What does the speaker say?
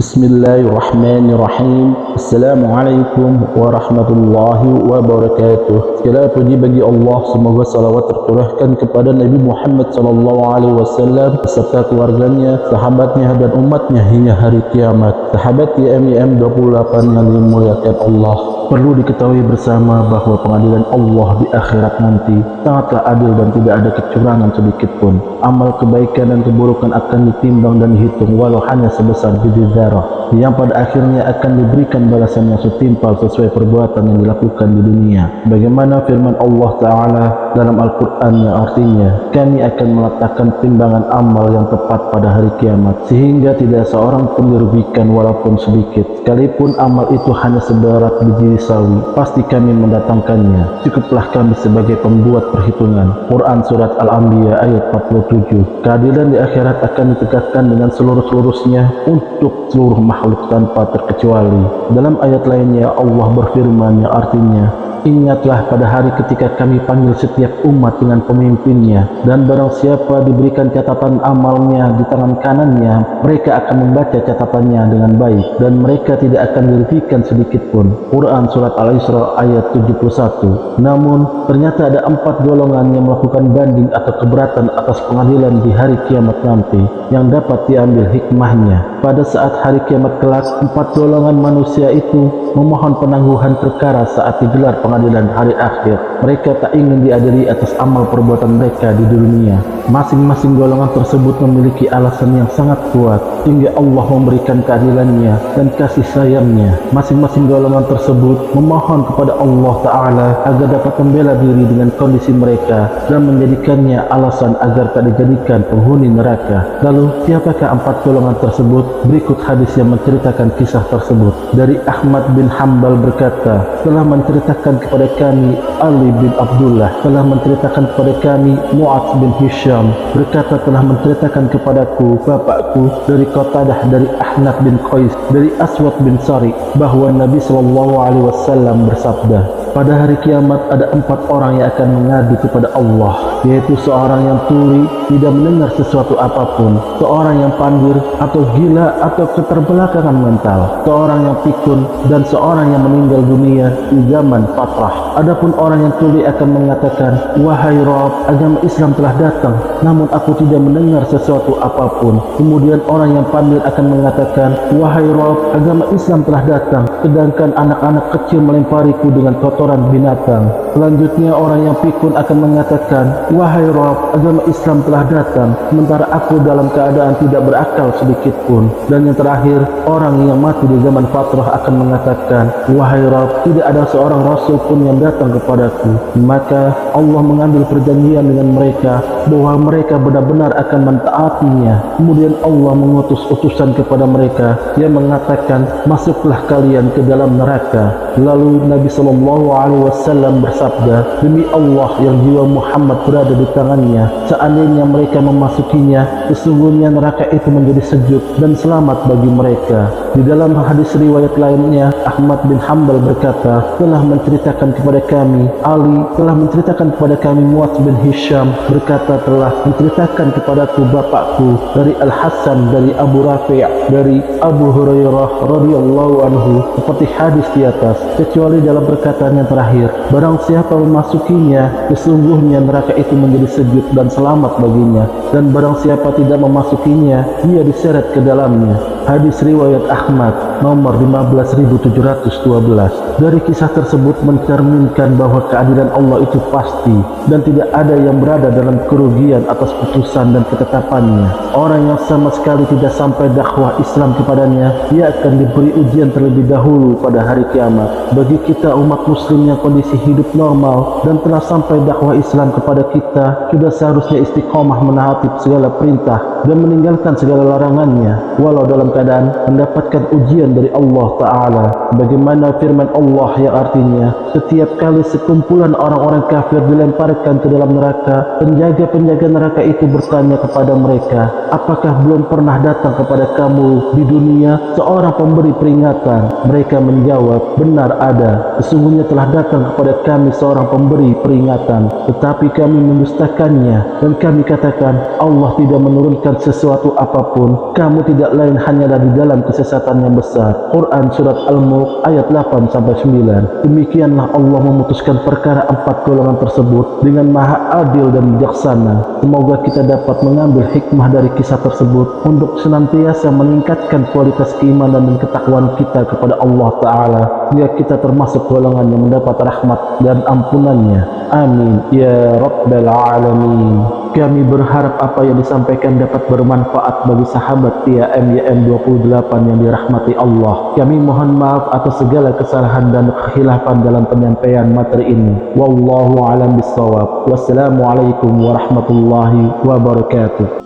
Bismillahirrahmanirrahim. Assalamualaikum warahmatullahi wabarakatuh. Segala puji bagi Allah, semoga salawat tercurahkan kepada Nabi Muhammad SAW beserta keluarganya, sahabatnya dan umatnya hingga hari kiamat. Sahabat YMIM 28 yang dimuliakan Allah, perlu diketahui bersama bahwa pengadilan Allah di akhirat nanti sangatlah adil dan tidak ada kecurangan sedikit pun. Amal kebaikan dan keburukan akan ditimbang dan dihitung walau hanya sebesar biji zarah, yang pada akhirnya akan diberikan balasan yang setimpal sesuai perbuatan yang dilakukan di dunia. Bagaimana firman Allah Ta'ala dalam Al-Quran yang artinya, kami akan meletakkan timbangan amal yang tepat pada hari kiamat, sehingga tidak seorang pun dirugikan walaupun sedikit. Sekalipun amal itu hanya seberat biji sawi, pasti kami mendatangkannya. Cukuplah kami sebagai pembuat perhitungan. Quran Surat Al-Anbiya ayat 47. Keadilan di akhirat akan ditegakkan dengan seluruh-seluruhnya untuk seluruh makhluk tanpa terkecuali. Dalam ayat lainnya Allah berfirman yang artinya, ingatlah pada hari ketika kami panggil setiap umat dengan pemimpinnya, dan barang siapa diberikan catatan amalnya di tangan kanannya, mereka akan membaca catatannya dengan baik, dan mereka tidak akan dirugikan sedikit pun. Quran Surat Al-Isra ayat 71. Namun, ternyata ada 4 golongan yang melakukan banding atau keberatan atas pengadilan di hari kiamat nanti, yang dapat diambil hikmahnya. Pada saat hari kiamat kelak, 4 golongan manusia itu memohon penangguhan perkara saat digelar pengadilan hari akhir. Mereka tak ingin diadili atas amal perbuatan mereka di dunia. Masing-masing golongan tersebut memiliki alasan yang sangat kuat hingga Allah memberikan keadilannya dan kasih sayangnya. Masing-masing golongan tersebut memohon kepada Allah Ta'ala agar dapat membela diri dengan kondisi mereka dan menjadikannya alasan agar tak dijadikan penghuni neraka. Lalu siapakah 4 golongan tersebut? Berikut hadis yang menceritakan kisah tersebut. Dari Ahmad bin Hanbal berkata, telah menceritakan kepada kami Ali bin Abdullah, telah menceritakan kepada kami Mu'adz bin Hisham berkata, telah menceritakan kepadaku bapakku dari Qatadah, dari Ahnaf bin Qais, dari Aswad bin Sari, bahwa Nabi SAW bersabda, pada hari kiamat ada 4 orang yang akan mengadu kepada Allah, yaitu seorang yang tuli, tidak mendengar sesuatu apapun, seorang yang pandir atau gila atau keterbelakangan mental, seorang yang pikun, dan seorang yang meninggal dunia di zaman fatrah. Adapun orang yang tuli akan mengatakan, wahai Rabb, agama Islam telah datang, namun aku tidak mendengar sesuatu apapun. Kemudian orang yang pandir akan mengatakan, wahai Rabb, agama Islam telah datang, sedangkan anak-anak kecil melempariku dengan kotoran binatang. Selanjutnya orang yang pikun akan mengatakan, wahai Rabb, agama Islam telah datang, sementara aku dalam keadaan tidak berakal sedikit pun. Dan yang terakhir, orang yang mati di zaman fatrah akan mengatakan, wahai Rabb, tidak ada seorang rasul pun yang datang kepadaku. Maka Allah mengambil perjanjian dengan mereka bahwa mereka benar-benar akan mentaatinya. Kemudian Allah mengutus utusan kepada mereka yang mengatakan, masuklah kalian ke dalam neraka. Lalu Nabi SAW bersabda, demi Allah yang jiwa Muhammad berada di tangannya, seandainya mereka memasukinya, sesungguhnya neraka itu menjadi sejuk dan selamat bagi mereka. Di dalam hadis riwayat lainnya, Ahmad bin Hanbal berkata, telah menceritakan kepada kami Ali, telah menceritakan kepada kami Mu'adz bin Hisham berkata, telah menceritakan kepadaku bapakku dari Al-Hasan, dari Abu Rafi', dari Abu Hurairah radhiyallahu anhu, seperti hadis di atas, kecuali dalam perkataan yang terakhir, barang siapa memasukinya, sesungguhnya neraka itu menjadi sejuk dan selamat baginya, dan barang siapa tidak memasukinya, dia diseret ke dalamnya. Hadis riwayat Ahmad nomor 15712. Dari kisah tersebut mencerminkan bahwa keadilan Allah itu pasti dan tidak ada yang berada dalam kerugian atas putusan dan ketetapannya. Orang yang sama sekali tidak sampai dakwah Islam kepadanya, ia akan diberi ujian terlebih dahulu pada hari kiamat. Bagi kita umat muslim yang kondisi hidup normal dan telah sampai dakwah Islam kepada kita, sudah seharusnya istiqomah menaati segala perintah dan meninggalkan segala larangannya, walau dalam keadaan mendapatkan ujian ujian dari Allah Ta'ala. Bagaimana firman Allah yang artinya, setiap kali sekumpulan orang-orang kafir dilemparkan ke dalam neraka, penjaga-penjaga neraka itu bertanya kepada mereka, apakah belum pernah datang kepada kamu di dunia seorang pemberi peringatan? Mereka menjawab, benar ada, sesungguhnya telah datang kepada kami seorang pemberi peringatan, tetapi kami mendustakannya dan kami katakan Allah tidak menurunkan sesuatu apapun, kamu tidak lain hanyalah di dalam kesesatan yang besar. Quran Surat Al-Mulk ayat 8-9. Demikianlah Allah memutuskan perkara 4 golongan tersebut dengan maha adil dan bijaksana. Semoga kita dapat mengambil hikmah dari kisah tersebut untuk senantiasa meningkatkan kualitas keimanan dan ketakwaan kita kepada Allah Ta'ala, sehingga kita termasuk golongan yang mendapat rahmat dan ampunannya. Amin ya Rabbal Alamin. Kami berharap apa yang disampaikan dapat bermanfaat bagi sahabat TIAM 28 yang dirahmati Allah. Kami mohon maaf atas segala kesalahan dan kekhilafan dalam penyampaian materi ini. Wallahu a'lam bishawab. Wassalamualaikum warahmatullahi wabarakatuh.